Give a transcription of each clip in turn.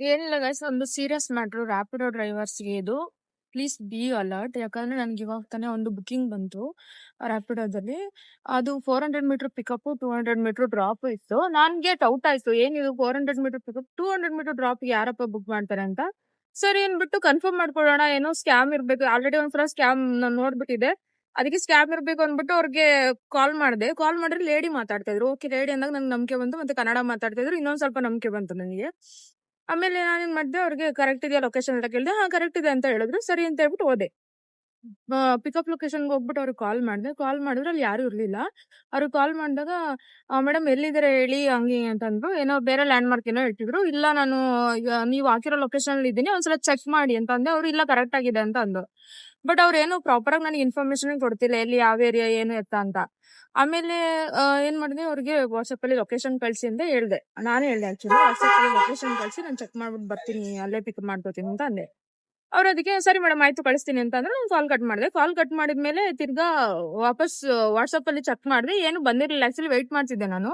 ಏನಿಲ್ಲ ಗೈಸ್, ಒಂದು serious matter. Rapido ಡ್ರೈವರ್ಸ್‌ಗೆ ಇದು ಪ್ಲೀಸ್ ಬಿ ಅಲರ್ಟ್. ಯಾಕಂದ್ರೆ ನನಗೆ ಇವಾಗ ತಾನೇ ಒಂದು ಬುಕಿಂಗ್ ಬಂತು ರ್ಯಾಪಿಡೋದಲ್ಲಿ. ಅದು 400 ಮೀಟರ್ ಪಿಕಪ್ಪು, 200 ಮೀಟರ್ ಡ್ರಾಪ್ ಇತ್ತು. ನನಗೆ ಡೌಟ್ ಆಯ್ತು, ಏನಿದು 400 ಮೀಟರ್ ಪಿಕಪ್, 200 ಮೀಟರ್ ಡ್ರಾಪ್‌ಗೆ ಯಾರಪ್ಪ ಬುಕ್ ಮಾಡ್ತಾರೆ ಅಂತ. ಸರಿ ಅಂದ್ಬಿಟ್ಟು ಕನ್ಫರ್ಮ್ ಮಾಡ್ಕೊಳ್ಳೋಣ, ಏನೋ ಸ್ಕ್ಯಾಮ್ ಇರ್ಬೇಕು. ಆಲ್ರೆಡಿ ಒಂದ್ಸಲ ಸ್ಕ್ಯಾಮ್ ನಾನು ನೋಡ್ಬಿಟ್ಟಿದ್ದೆ. ಅದಕ್ಕೆ ಸ್ಕ್ಯಾಮ್ ಇರ್ಬೇಕು ಅಂದ್ಬಿಟ್ಟು ಅವ್ರಿಗೆ ಕಾಲ್ ಮಾಡಿದೆ. ಕಾಲ್ ಮಾಡಿದ್ರೆ ಲೇಡಿ ಮಾತಾಡ್ತಾ ಇದ್ರು. ಓಕೆ, ಲೇಡಿ ಅಂದಾಗ ನಂಗೆ ನಂಬಿಕೆ ಬಂತು. ಮತ್ತೆ ಕನ್ನಡ ಮಾತಾಡ್ತಾ ಇದ್ರು. ಇನ್ನೊಂದ್ ಸ್ವಲ್ಪ ನಂಬಿಕೆ ಬಂತು ನನಗೆ. ಆಮೇಲೆ ನಾನೇನ್ ಮಾಡಿದೆ, ಅವ್ರಿಗೆ ಕರೆಕ್ಟ್ ಇದೆಯಾ ಲೊಕೇಶನ್ ಅಂತ ಕೇಳಿದೆ. ಹಾ, ಕರೆಕ್ಟ್ ಇದೆ ಅಂತ ಹೇಳಿದ್ರು. ಸರಿ ಅಂತ ಹೇಳ್ಬಿಟ್ಟು ಹೋದೆ. ಪಿಕಪ್ ಲೊಕೇಶನ್ಗೆ ಹೋಗ್ಬಿಟ್ಟು ಅವ್ರಿಗೆ ಕಾಲ್ ಮಾಡಿದೆ. ಕಾಲ್ ಮಾಡಿದ್ರೆ ಅಲ್ಲಿ ಯಾರು ಇರ್ಲಿಲ್ಲ. ಅವ್ರಿಗೆ ಕಾಲ್ ಮಾಡಿದಾಗ, ಮೇಡಮ್ ಎಲ್ಲಿದ್ದಾರೆ ಹೇಳಿ, ಹಂಗೆ ಹಿಂಗೆ ಅಂತಂದ್ರು. ಏನೋ ಬೇರೆ ಲ್ಯಾಂಡ್ ಮಾರ್ಕ್ ಏನೋ ಹೇಳ್ತಿದ್ರು. ಇಲ್ಲ, ನಾನು ಈಗ ನೀವು ಹಾಕಿರೋ ಲೊಕೇಶನ್ ಅಲ್ಲಿ ಇದ್ದೀನಿ, ಒಂದ್ಸಲ ಚೆಕ್ ಮಾಡಿ ಅಂತ ಅಂದೆ. ಅವ್ರು ಇಲ್ಲ, ಕರೆಕ್ಟ್ ಆಗಿದೆ ಅಂತ ಅಂದ್ರು. ಬಟ್ ಅವ್ರೇನು ಪ್ರಾಪರ್ ಆಗಿ ನನಗೆ ಇನ್ಫಾರ್ಮೇಶನ್ ಕೊಡ್ತಿಲ್ಲ, ಎಲ್ಲಿ ಯಾವ ಏರಿಯಾ ಏನು ಎತ್ತ ಅಂತ. ಆಮೇಲೆ ಏನ್ ಮಾಡಿದೆ, ಅವ್ರಿಗೆ ವಾಟ್ಸಪ್ ಅಲ್ಲಿ ಲೊಕೇಶನ್ ಕಳ್ಸಿ ಅಂತ ಹೇಳ್ದೆ. ನಾನೇ ಹೇಳ್ದೆ ಆಕ್ಚುಲಿ, ವಾಟ್ಸಪ್ ಅಲ್ಲಿ ಲೊಕೇಶನ್ ಕಳ್ಸಿ, ನಾನು ಚೆಕ್ ಮಾಡ್ಬಿಟ್ಟು ಬರ್ತೀನಿ, ಅಲ್ಲೇ ಪಿಕ್ ಮಾಡ್ಕೋತೀನಿ ಅಂತ ಅಂದೆ. ಅವ್ರು ಅದಕ್ಕೆ ಸರಿ ಮೇಡಮ್ ಆಯ್ತು ಕಳಿಸ್ತೀನಿ ಅಂತ ಅಂದ್ರೆ, ನಾನು ಕಾಲ್ ಕಟ್ ಮಾಡಿದೆ. ಕಾಲ್ ಕಟ್ ಮಾಡಿದ್ಮೇಲೆ ತಿರ್ಗಾ ವಾಪಸ್ ವಾಟ್ಸಪ್ ಅಲ್ಲಿ ಚೆಕ್ ಮಾಡಿದೆ, ಏನು ಬಂದಿರಲಿಲ್ಲ. ಆಕ್ಚುಲಿ ವೆಯ್ಟ್ ಮಾಡ್ತಿದ್ದೆ ನಾನು.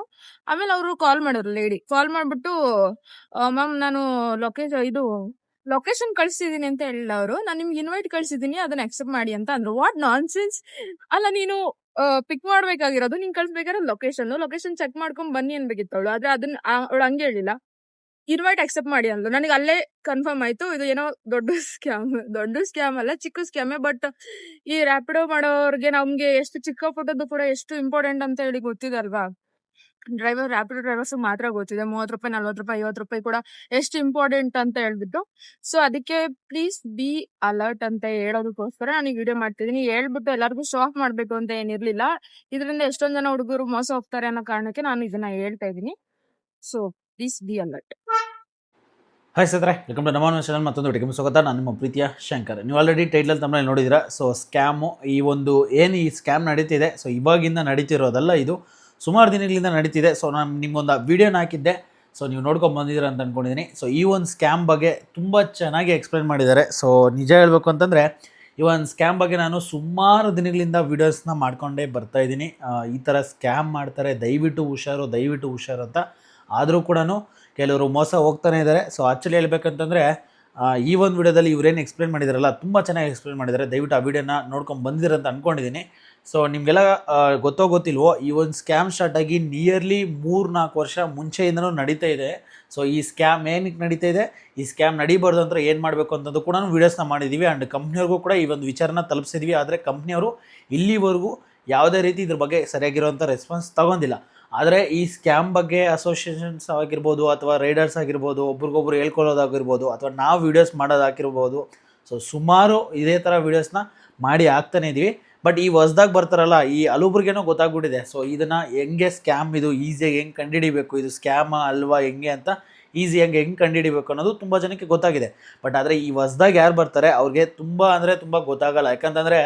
ಆಮೇಲೆ ಅವರು ಕಾಲ್ ಮಾಡಿದ್ರು, ಲೇಡಿ ಕಾಲ್ ಮಾಡ್ಬಿಟ್ಟು, ಮ್ಯಾಮ್ ನಾನು ಲೊಕೇಶನ್ ಕಳ್ಸಿದೀನಿ ಅಂತ ಹೇಳಿಲ್ಲ ಅವರು. ನಾನು ನಿಮ್ಗೆ ಇನ್ವೈಟ್ ಕಳ್ಸಿದೀನಿ, ಅದನ್ನ ಅಕ್ಸೆಪ್ಟ್ ಮಾಡಿ ಅಂತ ಅಂದ್ರು. What non sense. ಅಲ್ಲ, ನೀನು ಪಿಕ್ ಮಾಡ್ಬೇಕಾಗಿರೋದು, ನೀನ್ ಕಳ್ಸ್ಬೇಕಾದ್ರೆ ಲೊಕೇಶನ್ ಚೆಕ್ ಮಾಡ್ಕೊಂಡ್ ಬನ್ನಿ ಅನ್ಬೇಕಿತ್ತು ಅವಳು. ಆದ್ರೆ ಅದನ್ನ ಅವಳು ಹಂಗೆ ಹೇಳಿಲ್ಲ, ಇನ್ವೈಟ್ ಅಕ್ಸೆಪ್ಟ್ ಮಾಡಿ ಅಂದ್ಲು. ನನಗೆ ಅಲ್ಲೇ ಕನ್ಫರ್ಮ್ ಆಯ್ತು, ಇದು ಏನೋ ದೊಡ್ಡ ಸ್ಕ್ಯಾಮ್ ಅಲ್ಲ, ಚಿಕ್ಕ ಸ್ಕ್ಯಾಮೇ. ಬಟ್ ಈ ರ್ಯಾಪಿಡೋ ಮಾಡೋರ್ಗೆ ನಮ್ಗೆ ಎಷ್ಟು ಚಿಕ್ಕ ಫೋಟೋದು ಕೂಡ ಎಷ್ಟು ಇಂಪಾರ್ಟೆಂಟ್ ಅಂತ ಹೇಳಿ ಗೊತ್ತಿದೆ ಅಲ್ವಾ. ರ್ಯಾಪಿಡೋ ಡ್ರೈವರ್ಸ್ ಮಾತ್ರ ಗೊತ್ತಿದೆ, 30 ರೂಪಾಯಿ, 40 ರೂಪಾಯಿ, 50 ರೂಪಾಯಿ ಕೂಡ ಎಷ್ಟು ಇಂಪಾರ್ಟೆಂಟ್ ಅಂತ ಹೇಳ್ಬಿಟ್ಟು. ಸೊ ಅದಕ್ಕೆ ಪ್ಲೀಸ್ ಬಿ ಅಲರ್ಟ್ ಅಂತ ಹೇಳೋದಕ್ಕೋಸ್ಕರ ನಾನು ಈ ವಿಡಿಯೋ ಮಾಡ್ತಿದ್ದೀನಿ. ಹೇಳ್ಬಿಟ್ಟು ಎಲ್ಲರಿಗೂ ಶೋ ಆಫ್ ಮಾಡ್ಬೇಕು ಅಂತ ಏನಿರ್ಲಿಲ್ಲ. ಇದರಿಂದ ಎಷ್ಟೊಂದ್ ಜನ ಹುಡುಗರು ಮೋಸ ಹೋಗ್ತಾರೆ ಅನ್ನೋ ಕಾರಣಕ್ಕೆ ನಾನು ಇದನ್ನ ಹೇಳ್ತಾ ಇದ್ದೀನಿ. So please be alert. Hi ಸ್ನೇಹಿತರೆ, ವೆಲ್ಕಮ್ ಟು ನಮ್ಮ ಚಾನಲ್. ಮತ್ತೊಂದು ವಿಡಿಯೋಗೆ ಸ್ವಾಗತ. ನಾನು ನಿಮ್ಮ ಪ್ರೀತಿಯ ಶಂಕರ್. ನೀವು ಆಲ್ರೆಡಿ ಟೈಟಲ್ ತಮ್ಮಲ್ಲಿ ನೋಡಿದ್ದೀರಾ. ಸೊ ಸ್ಕ್ಯಾಮು, ಈ ಸ್ಕ್ಯಾಮ್ ನಡೀತಿದೆ, ಸೊ ಇವಾಗಿಂದ ನಡೀತಿರೋದಲ್ಲ, ಇದು ಸುಮಾರು ದಿನಗಳಿಂದ ನಡೀತಿದೆ. ಸೊ ನಾನು ನಿಮ್ಗೊಂದು ವಿಡಿಯೋನ ಹಾಕಿದ್ದೆ, ಸೊ ನೀವು ನೋಡ್ಕೊಂಡು ಬಂದಿದ್ದೀರಾ ಅಂತ ಅಂದ್ಕೊಂಡಿದ್ದೀನಿ. ಸೊ ಈ ಒಂದು ಸ್ಕ್ಯಾಮ್ ಬಗ್ಗೆ ತುಂಬ ಚೆನ್ನಾಗಿ ಎಕ್ಸ್ಪ್ಲೈನ್ ಮಾಡಿದ್ದಾರೆ. ಸೊ ನಿಜ ಹೇಳಬೇಕು ಅಂತಂದರೆ, ಈ ಒಂದು ಸ್ಕ್ಯಾಮ್ ಬಗ್ಗೆ ನಾನು ಸುಮಾರು ದಿನಗಳಿಂದ ವೀಡಿಯೋಸ್ನ ಮಾಡ್ಕೊಂಡೇ ಬರ್ತಾಯಿದ್ದೀನಿ. ಈ ಥರ ಸ್ಕ್ಯಾಮ್ ಮಾಡ್ತಾರೆ, ದಯವಿಟ್ಟು ಹುಷಾರು ಅಂತ. ಆದರೂ ಕೂಡ ಕೆಲವರು ಮೋಸ ಹೋಗ್ತಾನೆ ಇದ್ದಾರೆ. ಸೊ ಆ್ಯಕ್ಚುಲಿ ಹೇಳ್ಬೇಕಂತಂದರೆ, ಈ ಒಂದು ವಿಡಿಯೋದಲ್ಲಿ ಇವರೇನು ಎಕ್ಸ್ಪ್ಲೇನ್ ಮಾಡಿದಾರಲ್ಲ, ತುಂಬ ಚೆನ್ನಾಗಿ ಎಕ್ಸ್ಪ್ಲೇನ್ ಮಾಡಿದ್ದಾರೆ. ದಯವಿಟ್ಟು ಆ ವಿಡಿಯೋನ ನೋಡ್ಕೊಂಡು ಬಂದಿರಂತ ಅಂದ್ಕೊಂಡಿದ್ದೀನಿ. ಸೊ ನಿಮಗೆಲ್ಲ ಗೊತ್ತಿಲ್ವೋ, ಈ ಒಂದು ಸ್ಕ್ಯಾಮ್ ಸ್ಟಾರ್ಟ್ ಆಗಿ ನಿಯರ್ಲಿ 3-4 ವರ್ಷ ಮುಂಚೆಯಿಂದನೂ ನಡೀತಾ ಇದೆ. ಸೊ ಈ ಸ್ಕ್ಯಾಮ್ ಏನಕ್ಕೆ ನಡೀತಾ ಇದೆ, ಈ ಸ್ಕ್ಯಾಮ್ ನಡೀಬಾರ್ದು ಅಂತ ಏನು ಮಾಡಬೇಕು ಅಂತಂದು ಕೂಡ ವೀಡಿಯೋಸ್ನ ಮಾಡಿದ್ದೀವಿ. ಆ್ಯಂಡ್ ಕಂಪ್ನಿಯವ್ರಿಗೂ ಕೂಡ ಈ ಒಂದು ವಿಚಾರನ ತಲುಪಿಸಿದ್ವಿ. ಆದರೆ ಕಂಪ್ನಿಯವರು ಇಲ್ಲಿವರೆಗೂ ಯಾವುದೇ ರೀತಿ ಇದ್ರ ಬಗ್ಗೆ ಸರಿಯಾಗಿರುವಂಥ ರೆಸ್ಪಾನ್ಸ್ ತಗೊಂಡಿಲ್ಲ. ಆದರೆ ಈ ಸ್ಕ್ಯಾಮ್ ಬಗ್ಗೆ ಅಸೋಸಿಯೇಷನ್ಸ್ ಆಗಿರ್ಬೋದು, ಅಥವಾ ರೈಡರ್ಸ್ ಆಗಿರ್ಬೋದು, ಒಬ್ರಿಗೊಬ್ರು ಹೇಳ್ಕೊಳ್ಳೋದಾಗಿರ್ಬೋದು, ಅಥವಾ ನಾವು ವೀಡಿಯೋಸ್ ಮಾಡೋದಾಗಿರ್ಬೋದು, ಸೊ ಸುಮಾರು ಇದೇ ಥರ ವೀಡಿಯೋಸ್ನ ಮಾಡಿ ಆಗ್ತಾನೆ ಇದ್ದೀವಿ. ಬಟ್ ಈ ಹೊಸ್ದಾಗಿ ಬರ್ತಾರಲ್ಲ, ಈ ಹಲುಬ್ರಿಗೇನೋ ಗೊತ್ತಾಗ್ಬಿಟ್ಟಿದೆ. ಸೊ ಇದನ್ನು ಹೆಂಗೆ ಸ್ಕ್ಯಾಮ್, ಇದು ಈಸಿಯಾಗಿ ಹೆಂಗೆ ಕಂಡುಹಿಡಿಬೇಕು, ಇದು ಸ್ಕ್ಯಾಮ ಅಲ್ವಾ ಹೆಂಗೆ ಅಂತ ಈಸಿಯಾಗಿ ಹೆಂಗೆ ಕಂಡುಹಿಡಿಬೇಕು ಅನ್ನೋದು ತುಂಬ ಜನಕ್ಕೆ ಗೊತ್ತಾಗಿದೆ. ಬಟ್ ಆದರೆ ಈ ಹೊಸ್ದಾಗಿ ಯಾರು ಬರ್ತಾರೆ ಅವ್ರಿಗೆ ತುಂಬ ಗೊತ್ತಾಗಲ್ಲ. ಯಾಕಂತಂದರೆ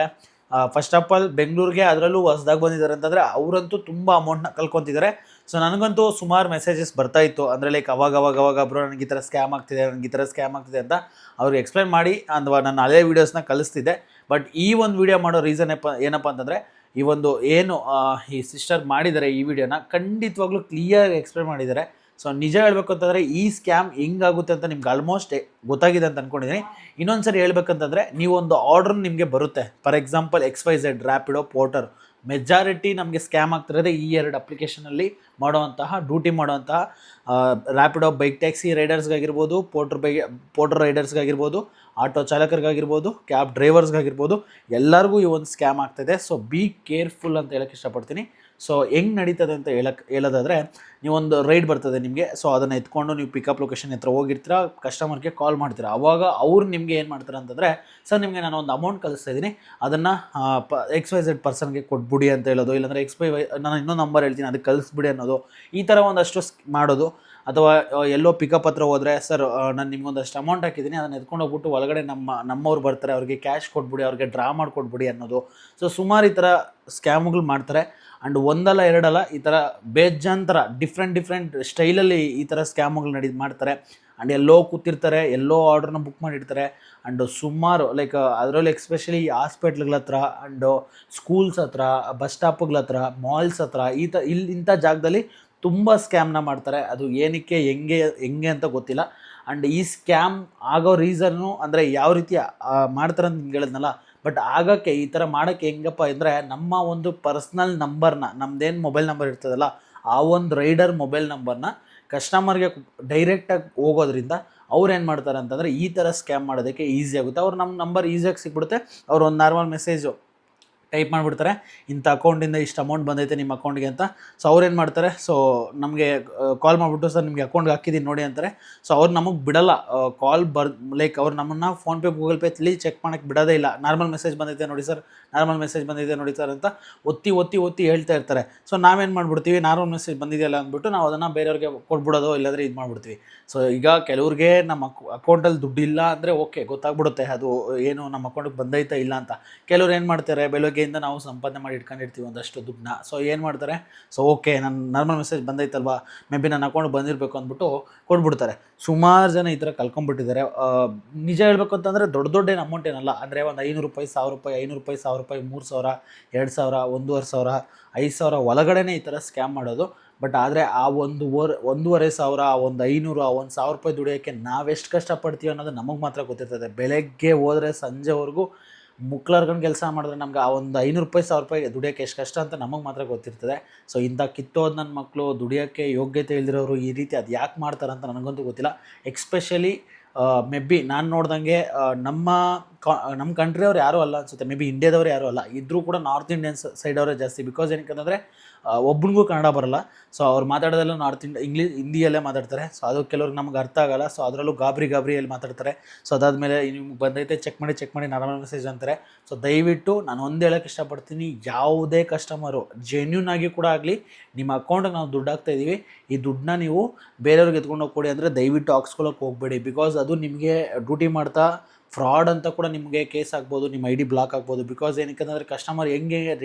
ಫಸ್ಟ್ ಆಫ್ ಆಲ್ ಬೆಂಗಳೂರಿಗೆ ಅದರಲ್ಲೂ ಹೊಸ್ದಾಗಿ ಬಂದಿದ್ದಾರೆ ಅಂತಂದರೆ ಅವರಂತೂ ತುಂಬ ಅಮೌಂಟ್ನ ಕಳ್ಕೊತಿದ್ದಾರೆ. ಸೊ ನನಗಂತೂ ಸುಮಾರು ಮೆಸೇಜಸ್ ಬರ್ತಾಯಿತ್ತು. ಅಂದರೆ ಲೈಕ್ ಅವಾಗ ಬ್ರೋ ನನಗೆ ಈ ಥರ ಸ್ಕ್ಯಾಮ್ ಆಗ್ತಿದೆ ಅಂತ ಅವ್ರಿಗೆ ಎಕ್ಸ್ಪ್ಲೈನ್ ಮಾಡಿ ಅಥವಾ ನಾನು ಅದೇ ವೀಡಿಯೋಸ್ನ ಕಲಿಸ್ತಿದ್ದೆ. ಬಟ್ ಈ ಒಂದು ವೀಡಿಯೋ ಮಾಡೋ ರೀಸನ್ ಏನಪ್ಪ ಅಂತಂದರೆ, ಈ ಸಿಸ್ಟರ್ ಮಾಡಿದ್ದಾರೆ ಈ ವಿಡಿಯೋನ ಖಂಡಿತವಾಗ್ಲೂ ಕ್ಲಿಯರ್ ಎಕ್ಸ್ಪ್ಲೈನ್ ಮಾಡಿದ್ದಾರೆ. ಸೊ ನಿಜ ಹೇಳಬೇಕು ಅಂತಂದರೆ ಈ ಸ್ಕ್ಯಾಮ್ ಹೆಂಗಾಗುತ್ತೆ ಅಂತ ನಿಮ್ಗೆ ಆಲ್ಮೋಸ್ಟ್ ಗೊತ್ತಾಗಿದೆ ಅಂತ ಅಂದ್ಕೊಂಡಿದ್ದೀನಿ. ಇನ್ನೊಂದು ಸರಿ ಹೇಳ್ಬೇಕಂತಂದರೆ, ನೀವೊಂದು ಆರ್ಡ್ರ್ ನಿಮಗೆ ಬರುತ್ತೆ. For example XYZ, Rapido, porter, majority ನಮಗೆ ಸ್ಕ್ಯಾಮ್ ಆಗ್ತಿರೋದೇ ಈ 2 ಅಪ್ಲಿಕೇಶನಲ್ಲಿ ಡ್ಯೂಟಿ ಮಾಡುವಂತಹ ರ್ಯಾಪಿಡೋ ಬೈಕ್ ಟ್ಯಾಕ್ಸಿ ರೈಡರ್ಸ್ಗಾಗಿರ್ಬೋದು, ಪೋರ್ಟರ್ ರೈಡರ್ಸ್ಗಾಗಿರ್ಬೋದು, ಆಟೋ ಚಾಲಕರಿಗಾಗಿರ್ಬೋದು, ಕ್ಯಾಬ್ ಡ್ರೈವರ್ಸ್ಗಾಗಿರ್ಬೋದು, ಎಲ್ಲರಿಗೂ ಈ ಒಂದು ಸ್ಕ್ಯಾಮ್ ಆಗ್ತಾಯಿದೆ. ಸೊ ಬಿ ಕೇರ್ಫುಲ್ ಅಂತ ಹೇಳೋಕ್ಕೆ ಇಷ್ಟಪಡ್ತೀನಿ. ಸೊ ಹೆಂಗೆ ನಡೀತದೆ ಅಂತ ಹೇಳೋದಾದರೆ, ನೀವೊಂದು ರೈಡ್ ಬರ್ತದೆ ನಿಮಗೆ. ಸೊ ಅದನ್ನು ಎತ್ಕೊಂಡು ನೀವು ಪಿಕಪ್ ಲೊಕೇಶನ್ ಹತ್ರ ಹೋಗಿರ್ತೀರ, ಕಸ್ಟಮರ್ಗೆ ಕಾಲ್ ಮಾಡ್ತೀರ. ಆವಾಗ ಅವ್ರು ನಿಮಗೆ ಏನು ಮಾಡ್ತಾರೆ ಅಂತಂದರೆ, ಸರ್ ನಿಮಗೆ ನಾನು ಒಂದು ಅಮೌಂಟ್ ಕಳಿಸ್ತಾ ಇದ್ದೀನಿ, ಅದನ್ನು XYZ ಪರ್ಸನ್ಗೆ ಕೊಟ್ಬಿಡಿ ಅಂತ ಹೇಳೋದು. ಇಲ್ಲಾಂದರೆ ನಾನು ಇನ್ನೊಂದು ನಂಬರ್ ಹೇಳ್ತೀನಿ, ಅದಕ್ಕೆ ಕಳಿಸ್ಬಿಡಿ ಅನ್ನೋದು. ಈ ಥರ ಒಂದಷ್ಟು ಮಾಡೋದು. ಅಥವಾ ಎಲ್ಲೋ ಪಿಕಪ್ ಹತ್ರ ಹೋದರೆ, ಸರ್ ನಾನು ನಿಮ್ಗೊಂದಷ್ಟು ಅಮೌಂಟ್ ಹಾಕಿದ್ದೀನಿ, ಅದನ್ನು ಎತ್ಕೊಂಡು ಹೋಗ್ಬಿಟ್ಟು ಒಳಗಡೆ ನಮ್ಮವ್ರು ಬರ್ತಾರೆ, ಅವ್ರಿಗೆ ಕ್ಯಾಶ್ ಕೊಟ್ಬಿಡಿ, ಅವ್ರಿಗೆ ಡ್ರಾ ಮಾಡಿಕೊಟ್ಬಿಡಿ ಅನ್ನೋದು. ಸೊ ಸುಮಾರು ಈ ಥರ ಸ್ಕ್ಯಾಮ್ಗಳು ಮಾಡ್ತಾರೆ. ಆ್ಯಂಡ್ ಒಂದಲ್ಲ ಎರಡಲ್ಲ, ಈ ಥರ ಬೇಜಾಂತರ ಡಿಫ್ರೆಂಟ್ ಸ್ಟೈಲಲ್ಲಿ ಈ ಥರ ಸ್ಕ್ಯಾಮ್ಗಳು ಮಾಡ್ತಾರೆ. ಆ್ಯಂಡ್ ಎಲ್ಲೋ ಕೂತಿರ್ತಾರೆ, ಎಲ್ಲೋ ಆರ್ಡ್ರನ್ನ ಬುಕ್ ಮಾಡಿರ್ತಾರೆ. ಆ್ಯಂಡ್ ಸುಮಾರು ಲೈಕ್ ಅದರಲ್ಲಿ ಎಕ್ಸ್ಪೆಷಲಿ ಹಾಸ್ಪಿಟ್ಲ್ಗಳ ಹತ್ರ, ಆ್ಯಂಡ್ ಸ್ಕೂಲ್ಸ್ ಹತ್ರ, ಬಸ್ ಸ್ಟಾಪ್ಗಳ ಹತ್ರ, ಮಾಲ್ಸ್ ಹತ್ರ, ಇಂಥ ಜಾಗದಲ್ಲಿ ತುಂಬ ಸ್ಕ್ಯಾಮ್ನ ಮಾಡ್ತಾರೆ. ಅದು ಏನಕ್ಕೆ ಹೆಂಗೆ ಅಂತ ಗೊತ್ತಿಲ್ಲ. ಆ್ಯಂಡ್ ಈ ಸ್ಕ್ಯಾಮ್ ಆಗೋ ರೀಸನ್ನು ಅಂದರೆ ಯಾವ ರೀತಿ ಮಾಡ್ತಾರೆ ಅಂತ ನಿಮ್ಗೆ ಹೇಳಿದ್ನಲ್ಲ, ಬಟ್ ಆಗೋಕ್ಕೆ ಈ ಥರ ಮಾಡೋಕ್ಕೆ ಹೆಂಗಪ್ಪ ಅಂದರೆ ನಮ್ಮ ಒಂದು ಪರ್ಸ್ನಲ್ ನಂಬರ್ನ, ನಮ್ಮದೇನು ಮೊಬೈಲ್ ನಂಬರ್ ಇರ್ತದಲ್ಲ ಆ ಒಂದು ರೈಡರ್ ಮೊಬೈಲ್ ನಂಬರ್ನ ಕಸ್ಟಮರ್ಗೆ ಡೈರೆಕ್ಟಾಗಿ ಹೋಗೋದ್ರಿಂದ ಅವ್ರು ಏನು ಮಾಡ್ತಾರೆ ಅಂತಂದರೆ ಈ ಥರ ಸ್ಕ್ಯಾಮ್ ಮಾಡೋದಕ್ಕೆ ಈಸಿ ಆಗುತ್ತೆ. ಅವ್ರು ನಮ್ಮ ನಂಬರ್ ಈಸಿಯಾಗಿ ಸಿಕ್ಬಿಡುತ್ತೆ. ಅವ್ರು ಒಂದು ನಾರ್ಮಲ್ ಮೆಸೇಜು ಟೈಪ್ ಮಾಡಿಬಿಡ್ತಾರೆ, ಇಂಥ ಅಕೌಂಟಿಂದ ಇಷ್ಟು ಅಮೌಂಟ್ ಬಂದೈತೆ ನಿಮ್ಮ ಅಕೌಂಟ್ಗೆ ಅಂತ. ಸೊ ಅವ್ರು ಏನು ಮಾಡ್ತಾರೆ, ಸೊ ನಮಗೆ ಕಾಲ್ ಮಾಡಿಬಿಟ್ಟು ಸರ್ ನಿಮಗೆ ಅಕೌಂಟ್ಗೆ ಹಾಕಿದ್ದೀನಿ ನೋಡಿ ಅಂತಾರೆ. ಸೊ ಅವ್ರು ನಮಗೆ ಬಿಡಲ್ಲ ಕಾಲ್ ಲೈಕ್ ಅವ್ರು ನಮ್ಮನ್ನು ಫೋನ್ಪೇ ಗೂಗಲ್ ಪೇಲಿ ಚೆಕ್ ಮಾಡೋಕ್ಕೆ ಬಿಡೋದೇ ಇಲ್ಲ. ನಾರ್ಮಲ್ ಮೆಸೇಜ್ ಬಂದೈತೆ ನೋಡಿ ಸರ್, ನಾರ್ಮಲ್ ಮೆಸೇಜ್ ಬಂದಿದೆ ನೋಡಿ ಸರ್ ಅಂತ ಒತ್ತಿ ಹೇಳ್ತಾ ಇರ್ತಾರೆ. ಸೊ ನಾವೇನು ಮಾಡ್ಬಿಡ್ತೀವಿ, ನಾರ್ಮಲ್ ಮೆಸೇಜ್ ಬಂದಿದೆಯಲ್ಲ ಅಂದ್ಬಿಟ್ಟು ನಾವು ಅದನ್ನು ಬೇರೆಯವ್ರಿಗೆ ಕೊಟ್ಬಿಡೋದು, ಇಲ್ಲಾಂದರೆ ಇದು ಮಾಡಿಬಿಡ್ತೀವಿ. ಸೊ ಈಗ ಕೆಲವ್ರಿಗೆ ನಮ್ಮ ಅಕೌಂಟಲ್ಲಿ ದುಡ್ಡು ಇಲ್ಲ ಅಂದರೆ ಓಕೆ, ಗೊತ್ತಾಗ್ಬಿಡುತ್ತೆ ಅದು ಏನು ನಮ್ಮ ಅಕೌಂಟಿಗೆ ಬಂದೈತಾ ಇಲ್ಲ ಅಂತ. ಕೆಲವ್ರು ಏನು ಮಾಡ್ತಾರೆ, ಬೆಳಗ್ಗೆಯಿಂದ ನಾವು ಸಂಪಾದನೆ ಮಾಡಿ ಇಟ್ಕೊಂಡಿರ್ತೀವಿ ಒಂದಷ್ಟು ದುಡ್ಡನ್ನ. ಸೊ ಏನು ಮಾಡ್ತಾರೆ, ಸೊ ಓಕೆ ನನ್ನ ನಾರ್ಮಲ್ ಮೆಸೇಜ್ ಬಂದೈತಲ್ವಾ, ಮೇ ಬಿ ನನ್ನ ಅಕೌಂಟ್ ಬಂದಿರಬೇಕು ಅಂದ್ಬಿಟ್ಟು ಕೊಟ್ಬಿಡ್ತಾರೆ. ಸುಮಾರು ಜನ ಈ ಥರ ಕಳ್ಕೊಂಡ್ಬಿಟ್ಟಿದ್ದಾರೆ. ನಿಜ ಹೇಳ್ಬೇಕು ಅಂತಂದರೆ ದೊಡ್ಡ ಏನು ಅಮೌಂಟ್ ಏನಲ್ಲ, ಅಂದರೆ ಒಂದು 500 ರೂಪಾಯಿ, 1000 ರೂಪಾಯಿ, 500 ರೂಪಾಯಿ, 1000 ರೂಪಾಯಿ, 3000, 2000, 1500, 5000 ಒಳಗಡೆನೇ ಈ ಥರ ಸ್ಕ್ಯಾಮ್ ಮಾಡೋದು. ಬಟ್ ಆದರೆ ಆ 1500, ಆ ಒಂದು 500, ಆ ಒಂದು 1000 ರೂಪಾಯಿ ದುಡಿಯೋಕ್ಕೆ ನಾವೆಷ್ಟು ಕಷ್ಟಪಡ್ತೀವಿ ಅನ್ನೋದು ನಮಗೆ ಮಾತ್ರ ಗೊತ್ತಿರ್ತದೆ. ಬೆಳಗ್ಗೆ ಹೋದರೆ ಸಂಜೆವರೆಗೂ ಮುಕ್ಳರ್ಕೊಂಡು ಕೆಲಸ ಮಾಡಿದ್ರೆ ನಮ್ಗೆ ಆ ಒಂದು 500 ರೂಪಾಯಿ, 1000 ರೂಪಾಯಿ ದುಡಿಯೋಕ್ಕೆ ಎಷ್ಟು ಕಷ್ಟ ಅಂತ ನಮಗೆ ಮಾತ್ರ ಗೊತ್ತಿರ್ತದೆ. ಸೊ ಇಂಥ ಕಿತ್ತೋದು ನನ್ನ ಮಕ್ಕಳು, ದುಡಿಯೋಕ್ಕೆ ಯೋಗ್ಯತೆ ಇಲ್ದಿರೋರು ಈ ರೀತಿ ಅದು ಯಾಕೆ ಮಾಡ್ತಾರಂತ ನನಗಂತೂ ಗೊತ್ತಿಲ್ಲ. ಎಕ್ಸ್ಪೆಷಲಿ ಮೇ ಬಿ ನಾನು ನೋಡ್ದಂಗೆ ನಮ್ಮ ಕಂಟ್ರಿಯವ್ರು ಯಾರೂ ಅಲ್ಲ ಅನಿಸುತ್ತೆ, ಮೇ ಬಿ ಇಂಡಿಯಾದವ್ರು ಯಾರೂ ಅಲ್ಲ, ಇದ್ರೂ ಕೂಡ ನಾರ್ತ್ ಇಂಡಿಯನ್ಸ್ ಸೈಡವರೇ ಜಾಸ್ತಿ. ಬಿಕಾಸ್ ಏನಕ್ಕಂತಂದರೆ ಒಬ್ಬನಿಗೂ ಕನ್ನಡ ಬರೋಲ್ಲ. ಸೊ ಅವ್ರು ಮಾತಾಡೋದೆಲ್ಲ ಹಿಂದಿಯಲ್ಲೇ ಮಾತಾಡ್ತಾರೆ. ಸೊ ಅದು ಕೆಲವ್ರಿಗೆ ನಮ್ಗೆ ಅರ್ಥ ಆಗೋಲ್ಲ. ಸೊ ಅದರಲ್ಲೂ ಗಾಬರಿಯಲ್ಲಿ ಮಾತಾಡ್ತಾರೆ. ಸೊ ಅದಾದಮೇಲೆ ನಿಮ್ಗೆ ಬಂದೈತೆ ಚೆಕ್ ಮಾಡಿ ನಾರ್ಮಲ್ ಮೆಸೇಜ್ ಅಂತಾರೆ. ಸೊ ದಯವಿಟ್ಟು ನಾನು ಒಂದು ಹೇಳೋಕ್ಕೆ ಇಷ್ಟಪಡ್ತೀನಿ, ಯಾವುದೇ ಕಸ್ಟಮರು ಜೆನ್ಯೂನ್ ಆಗಿ ಕೂಡ ಆಗಲಿ, ನಿಮ್ಮ ಅಕೌಂಟಿಗೆ ನಾವು ದುಡ್ಡು ಹಾಕ್ತಾಯಿದ್ದೀವಿ, ಈ ದುಡ್ಡನ್ನ ನೀವು ಬೇರೆಯವ್ರಿಗೆ ಎತ್ಕೊಂಡು ಹೋಗಿ ಕೊಡಿ ಅಂದರೆ ದಯವಿಟ್ಟು ಹಾಕ್ಸ್ಕೊಳ್ಳೋಕೆ ಹೋಗಬೇಡಿ. ಬಿಕಾಸ್ ಅದು ನಿಮಗೆ ಡ್ಯೂಟಿ ಮಾಡ್ತಾ ಫ್ರಾಡ್ ಅಂತ ಕೂಡ ನಿಮಗೆ ಕೇಸ್ ಆಗ್ಬೋದು, ನಿಮ್ಮ ID ಬ್ಲಾಕ್ ಆಗ್ಬೋದು. ಬಿಕಾಸ್ ಏನಕ್ಕೆ ಕಸ್ಟಮರ್ ಹೆಂಗೆ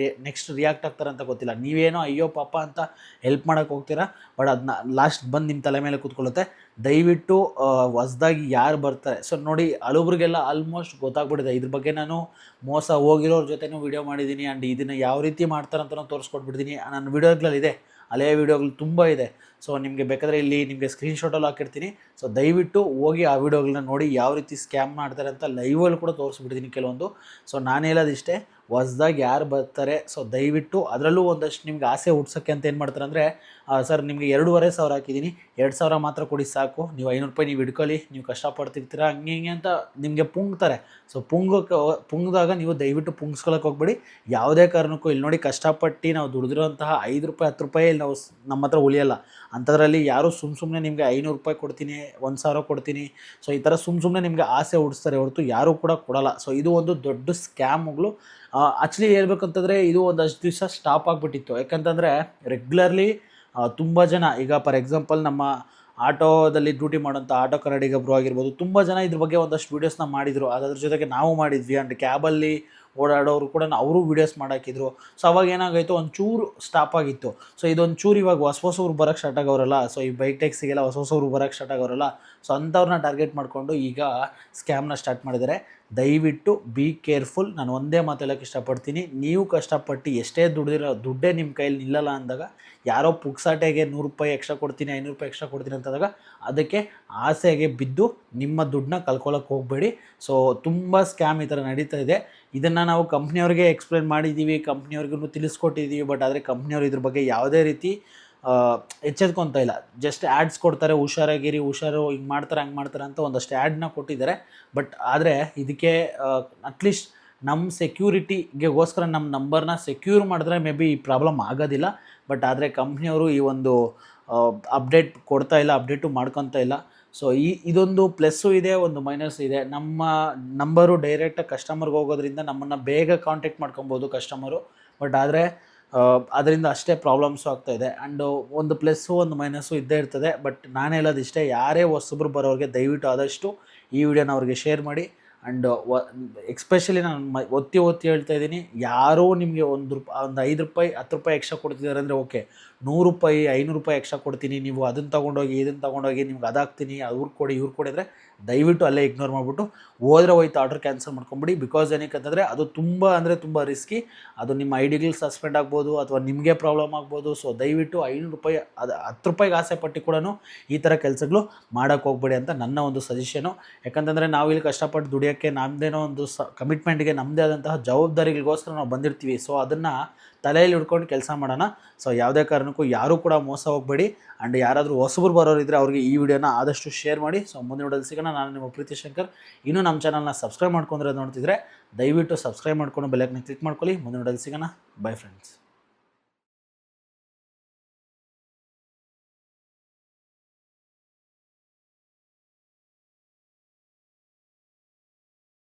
ನೆಕ್ಸ್ಟ್ ರಿಯಾಕ್ಟ್ ಆಗ್ತಾರೆ ಅಂತ ಗೊತ್ತಿಲ್ಲ. ನೀವೇನೋ ಅಯ್ಯೋ ಪಾಪ ಅಂತ ಹೆಲ್ಪ್ ಮಾಡೋಕ್ಕೆ ಹೋಗ್ತೀರಾ, ಬಟ್ ಅದನ್ನ ಲಾಸ್ಟ್ ಬಂದು ನಿಮ್ಮ ತಲೆ ಮೇಲೆ ಕೂತ್ಕೊಳ್ಳುತ್ತೆ. ದಯವಿಟ್ಟು ಹೊಸ್ದಾಗಿ ಯಾರು ಬರ್ತಾರೆ, ಸೊ ನೋಡಿ ಹಳಬ್ರಿಗೆಲ್ಲ ಆಲ್ಮೋಸ್ಟ್ ಗೊತ್ತಾಗ್ಬಿಟ್ಟಿದೆ ಇದ್ರ ಬಗ್ಗೆ. ನಾನು ಮೋಸ ಹೋಗಿರೋರ ಜೊತೆನೂ ವೀಡಿಯೋ ಮಾಡಿದ್ದೀನಿ, ಆ್ಯಂಡ್ ಇದನ್ನು ಯಾವ ರೀತಿ ಮಾಡ್ತಾರಂತನೂ ತೋರಿಸ್ಕೊಟ್ಬಿಡ್ತೀನಿ. ನನ್ನ ವೀಡಿಯೋಗಳಲ್ಲಿದೆ, ಹಳೆಯ ವೀಡಿಯೋಗಳು ತುಂಬ ಇದೆ. ಸೊ ನಿಮಗೆ ಬೇಕಾದರೆ ಇಲ್ಲಿ ನಿಮಗೆ ಸ್ಕ್ರೀನ್ಶಾಟಲ್ಲಿ ಹಾಕಿರ್ತೀನಿ. ಸೊ ದಯವಿಟ್ಟು ಹೋಗಿ ಆ ವೀಡಿಯೋಗಳನ್ನ ನೋಡಿ, ಯಾವ ರೀತಿ ಸ್ಕ್ಯಾಮ್ ಮಾಡ್ತಾರೆ ಅಂತ ಲೈವಲ್ಲಿ ಕೂಡ ತೋರಿಸ್ಬಿಡ್ತೀನಿ ಕೆಲವೊಂದು. ಸೊ ನಾನು ಹೇಳೋದಿಷ್ಟೇ, ಹೊಸ್ದಾಗಿ ಯಾರು ಬರ್ತಾರೆ ಸೊ ದಯವಿಟ್ಟು, ಅದರಲ್ಲೂ ಒಂದಷ್ಟು ನಿಮ್ಗೆ ಆಸೆ ಹುಡ್ಸೋಕ್ಕೆ ಅಂತ ಏನು ಮಾಡ್ತಾರೆ ಅಂದರೆ, ಸರ್ ನಿಮಗೆ 2500 ಹಾಕಿದ್ದೀನಿ, 2000 ಮಾತ್ರ ಕೊಡಿ ಸಾಕು, ನೀವು 500 ರೂಪಾಯಿ ನೀವು ಇಟ್ಕೊಳ್ಳಿ, ನೀವು ಕಷ್ಟಪಡ್ತಿರ್ತೀರ ಹಿಂಗೆ ಅಂತ ನಿಮಗೆ ಪುಂಗ್ತಾರೆ. ಸೊ ಪುಂಗ್ದಾಗ ನೀವು ದಯವಿಟ್ಟು ಪುಂಗ್ಸ್ಕೊಳಕ್ಕೆ ಹೋಗ್ಬೇಡಿ ಯಾವುದೇ ಕಾರಣಕ್ಕೂ. ಇಲ್ಲಿ ನೋಡಿ, ಕಷ್ಟಪಟ್ಟು ನಾವು ದುಡಿದಿರೋಂತಹ 5 ರೂಪಾಯಿ 10 ರೂಪಾಯಿ ಇಲ್ಲಿ ನಾವು ನಮ್ಮ ಹತ್ರ ಉಳಿಯಲ್ಲ. ಅಂಥದ್ರಲ್ಲಿ ಯಾರು ಸುಮ್ಮನೆ ನಿಮಗೆ 500 ರೂಪಾಯಿ ಕೊಡ್ತೀನಿ, 1000 ಕೊಡ್ತೀನಿ, ಸೊ ಈ ಥರ ಸುಮ್ಮನೆ ನಿಮಗೆ ಆಸೆ ಹುಡಿಸ್ತಾರೆ ಹೊರತು ಯಾರೂ ಕೂಡ ಕೊಡಲ್ಲ. ಸೊ ಇದು ಒಂದು ದೊಡ್ಡ ಸ್ಕ್ಯಾಮ್ಗಳು. ಆ್ಯಕ್ಚುಲಿ ಹೇಳ್ಬೇಕಂತಂದರೆ ಇದು ಒಂದಷ್ಟು ದಿವಸ ಸ್ಟಾಪ್ ಆಗಿಬಿಟ್ಟಿತ್ತು. ಯಾಕಂತಂದರೆ ರೆಗ್ಯುಲರ್ಲಿ ತುಂಬ ಜನ, ಈಗ ಫಾರ್ ಎಕ್ಸಾಂಪಲ್ ನಮ್ಮ ಆಟೋದಲ್ಲಿ ಡ್ಯೂಟಿ ಮಾಡೋಂಥ ಆಟೋ ಕನ್ನಡಿಗರು ಆಗಿರ್ಬೋದು, ತುಂಬ ಜನ ಇದ್ರ ಬಗ್ಗೆ ಒಂದಷ್ಟು ವೀಡಿಯೋಸ್ನ ಮಾಡಿದರು. ಅದ್ರ ಜೊತೆಗೆ ನಾವು ಮಾಡಿದ್ವಿ. ಆ್ಯಂಡ್ ಕ್ಯಾಬಲ್ಲಿ ಓಡಾಡೋರು ಕೂಡ ಅವರು ವೀಡಿಯೋಸ್ ಮಾಡಾಕಿದ್ರು. ಸೊ ಅವಾಗ ಏನಾಗಾಯಿತು, ಒಂಚೂರು ಸ್ಟಾಪ್ ಆಗಿತ್ತು. ಸೊ ಇದೊಂದು ಚೂರು ಇವಾಗ ಹೊಸವ್ರು ಬರೋಕ್ಕೆ ಸ್ಟಾರ್ಟ್ ಆಗೋರಲ್ಲ, ಸೊ ಈ ಬೈಕ್ ಟ್ಯಾಕ್ಸಿಗೆಲ್ಲ ಹೊಸವ್ರು ಬರೋಕ್ಕೆ ಸ್ಟಾರ್ಟ್ ಆಗೋರಲ್ಲ, ಸೊ ಅಂಥವ್ರನ್ನ ಟಾರ್ಗೆಟ್ ಮಾಡಿಕೊಂಡು ಈಗ ಸ್ಕ್ಯಾಮ್ನ ಸ್ಟಾರ್ಟ್ ಮಾಡಿದ್ದಾರೆ. ದಯವಿಟ್ಟು ಬಿ ಕೇರ್ಫುಲ್. ನಾನು ಒಂದೇ ಮಾತು ಹೇಳೋಕ್ಕೆ ಇಷ್ಟಪಡ್ತೀನಿ, ನೀವು ಕಷ್ಟಪಟ್ಟು ಎಷ್ಟೇ ದುಡ್ಡೇ ನಿಮ್ಮ ಕೈಯಲ್ಲಿ ನಿಲ್ಲಲ್ಲ ಅಂದಾಗ, ಯಾರೋ ಪುಕ್ಸಾಟೆಗೆ 100 ರೂಪಾಯಿ ಎಕ್ಸ್ಟ್ರಾ ಕೊಡ್ತೀನಿ, 500 ರೂಪಾಯಿ ಎಕ್ಸ್ಟ್ರಾ ಕೊಡ್ತೀನಿ ಅಂತಂದಾಗ ಅದಕ್ಕೆ ಆಸೆಗೆ ಬಿದ್ದು ನಿಮ್ಮ ದುಡ್ಡನ್ನ ಕಳ್ಕೊಳ್ಳೋಕೆ ಹೋಗಬೇಡಿ. ಸೊ ತುಂಬ ಸ್ಕ್ಯಾಮ್ ಈ ಥರ ನಡೀತಾ ಇದೆ. ಇದನ್ನು ನಾವು ಕಂಪ್ನಿಯವ್ರಿಗೆ ಎಕ್ಸ್ಪ್ಲೇನ್ ಮಾಡಿದ್ದೀವಿ, ಕಂಪ್ನಿಯವ್ರಿಗೂ ತಿಳಿಸ್ಕೊಟ್ಟಿದ್ದೀವಿ. ಬಟ್ ಆದರೆ ಕಂಪ್ನಿಯವ್ರು ಇದ್ರ ಬಗ್ಗೆ ಯಾವುದೇ ರೀತಿ ಎಚ್ಚೆತ್ಕೊತಾ ಇಲ್ಲ. ಜಸ್ಟ್ ಆ್ಯಡ್ಸ್ ಕೊಡ್ತಾರೆ, ಹುಷಾರಾಗಿರಿ, ಹುಷಾರು, ಹಿಂಗೆ ಮಾಡ್ತಾರೆ ಹಂಗೆ ಮಾಡ್ತಾರೆ ಅಂತ ಒಂದಷ್ಟು ಆ್ಯಡ್ನ ಕೊಟ್ಟಿದ್ದಾರೆ. ಬಟ್ ಆದರೆ ಇದಕ್ಕೆ ಅಟ್ಲೀಸ್ಟ್ ನಮ್ಮ ಸೆಕ್ಯೂರಿಟಿಗೆಗೋಸ್ಕರ ನಮ್ಮ ನಂಬರ್ನ ಸೆಕ್ಯೂರ್ ಮಾಡಿದ್ರೆ ಮೇ ಬಿ ಈ ಪ್ರಾಬ್ಲಮ್ ಆಗೋದಿಲ್ಲ. ಬಟ್ ಆದರೆ ಕಂಪ್ನಿಯವರು ಈ ಒಂದು ಅಪ್ಡೇಟ್ ಕೊಡ್ತಾ ಇಲ್ಲ, ಅಪ್ಡೇಟು ಮಾಡ್ಕೊತಾ ಇಲ್ಲ. ಸೊ ಇದೊಂದು ಪ್ಲಸ್ಸು ಇದೆ, ಒಂದು ಮೈನಸ್ ಇದೆ. ನಮ್ಮ ನಂಬರು ಡೈರೆಕ್ಟಾಗಿ ಕಸ್ಟಮರ್ಗೆ ಹೋಗೋದ್ರಿಂದ ನಮ್ಮನ್ನು ಬೇಗ ಕಾಂಟ್ಯಾಕ್ಟ್ ಮಾಡ್ಕೊಬೋದು ಕಸ್ಟಮರು. ಬಟ್ ಆದರೆ ಅದರಿಂದ ಅಷ್ಟೇ ಪ್ರಾಬ್ಲಮ್ಸು ಆಗ್ತಾಯಿದೆ. ಆ್ಯಂಡ್ ಒಂದು ಪ್ಲಸ್ಸು ಒಂದು ಮೈನಸ್ಸು ಇದ್ದೇ ಇರ್ತದೆ. ಬಟ್ ನಾನು ಹೇಳೋದಿಷ್ಟೇ, ಯಾರೇ ಹೊಸಬ್ರು ಬರೋರಿಗೆ ದಯವಿಟ್ಟು ಆದಷ್ಟು ಈ ವಿಡಿಯೋನ ಅವ್ರಿಗೆ ಶೇರ್ ಮಾಡಿ. ಆ್ಯಂಡ್ ಎಕ್ಸ್ಪೆಷಲಿ ನಾನು ಒತ್ತಿ ಹೇಳ್ತಾ ಇದ್ದೀನಿ, ಯಾರೂ ನಿಮಗೆ 1 ರೂಪಾಯಿ, ಒಂದು 5 ರೂಪಾಯಿ 10 ರೂಪಾಯಿ ಎಕ್ಸ್ಟ್ರಾ ಕೊಡ್ತಿದ್ದಾರೆ ಅಂದರೆ ಓಕೆ, ₹100 ₹500 ಎಕ್ಸ್ಟ್ರಾ ಕೊಡ್ತೀನಿ, ನೀವು ಅದನ್ನು ತೊಗೊಂಡೋಗಿ ಇದನ್ನು ತೊಗೊಂಡೋಗಿ ನಿಮ್ಗೆ ಅದಾಗ್ತೀನಿ, ಅವ್ರು ಕೊಡಿ ಇವ್ರು ಕೊಡಿ ಅಂದರೆ ದಯವಿಟ್ಟು ಅಲ್ಲೇ ಇಗ್ನೋರ್ ಮಾಡಿಬಿಟ್ಟು ಹೋದ್ರೆ ಹೋಯ್ತು ಆರ್ಡರ್ ಕ್ಯಾನ್ಸಲ್ ಮಾಡ್ಕೊಂಬಿಡಿ. ಬಿಕಾಸ್ ಏನಕ್ಕೆ ಅಂತಂದರೆ ಅದು ತುಂಬ ಅಂದರೆ ತುಂಬ ರಿಸ್ಕಿ. ಅದು ನಿಮ್ಮ ಐಡಿಗಳು ಸಸ್ಪೆಂಡ್ ಆಗ್ಬೋದು ಅಥವಾ ನಿಮಗೆ ಪ್ರಾಬ್ಲಮ್ ಆಗ್ಬೋದು. ಸೊ ದಯವಿಟ್ಟು ₹500 ಅದು ₹10 ಆಸೆ ಪಟ್ಟು ಕೂಡ ಈ ಥರ ಕೆಲಸಗಳು ಮಾಡೋಕ್ಕೆ ಹೋಗ್ಬೇಡಿ ಅಂತ ನನ್ನ ಒಂದು ಸಜೆಷನು. ಯಾಕಂತಂದರೆ ನಾವಿಲ್ಲಿ ಕಷ್ಟಪಟ್ಟು ದುಡಿಯೋಕ್ಕೆ ನಮ್ಮದೇನೋ ಒಂದು ಕಮಿಟ್ಮೆಂಟ್ಗೆ ನಮ್ಮದೇ ಆದಂತಹ ಜವಾಬ್ದಾರಿಗಳಿಗೋಸ್ಕರ ನಾವು ಬಂದಿರ್ತೀವಿ. ಸೊ ಅದನ್ನು ತಲೆಯಲ್ಲಿ ಹಿಡ್ಕೊಂಡು ಕೆಲಸ ಮಾಡೋಣ. ಸೊ ಯಾವುದೇ ಕಾರಣಕ್ಕೂ ಯಾರೂ ಕೂಡ ಮೋಸ ಹೋಗಬೇಡಿ. ಆ್ಯಂಡ್ ಯಾರಾದರೂ ಹೊಸಬರು ಬರೋರಿದ್ದರೆ ಅವ್ರಿಗೆ ಈ ವಿಡಿಯೋನ ಆದಷ್ಟು ಶೇರ್ ಮಾಡಿ. ಸೊ ಮುಂದಿನ ವಿಡಿಯೋದಲ್ಲಿ ಸಿಗೋಣ. ನಾನು ನಿಮ್ಮ ಪ್ರೀತಿ ಶಂಕರ್. ಇನ್ನೂ ನಮ್ಮ ಚಾನಲ್ನ ಸಬ್ಸ್ಕ್ರೈಬ್ ಮಾಡ್ಕೊಂಡ್ರೆ ನೋಡ್ತಿದ್ರೆ ದಯವಿಟ್ಟು ಸಬ್ಸ್ಕ್ರೈಬ್ ಮಾಡ್ಕೊಂಡು ಬೆಲ್ ಐಕಾನ್ ಕ್ಲಿಕ್ ಮಾಡ್ಕೊಳ್ಳಿ. ಮುಂದಿನ ವಿಡಿಯೋದಲ್ಲಿ ಸಿಗೋಣ. By friends.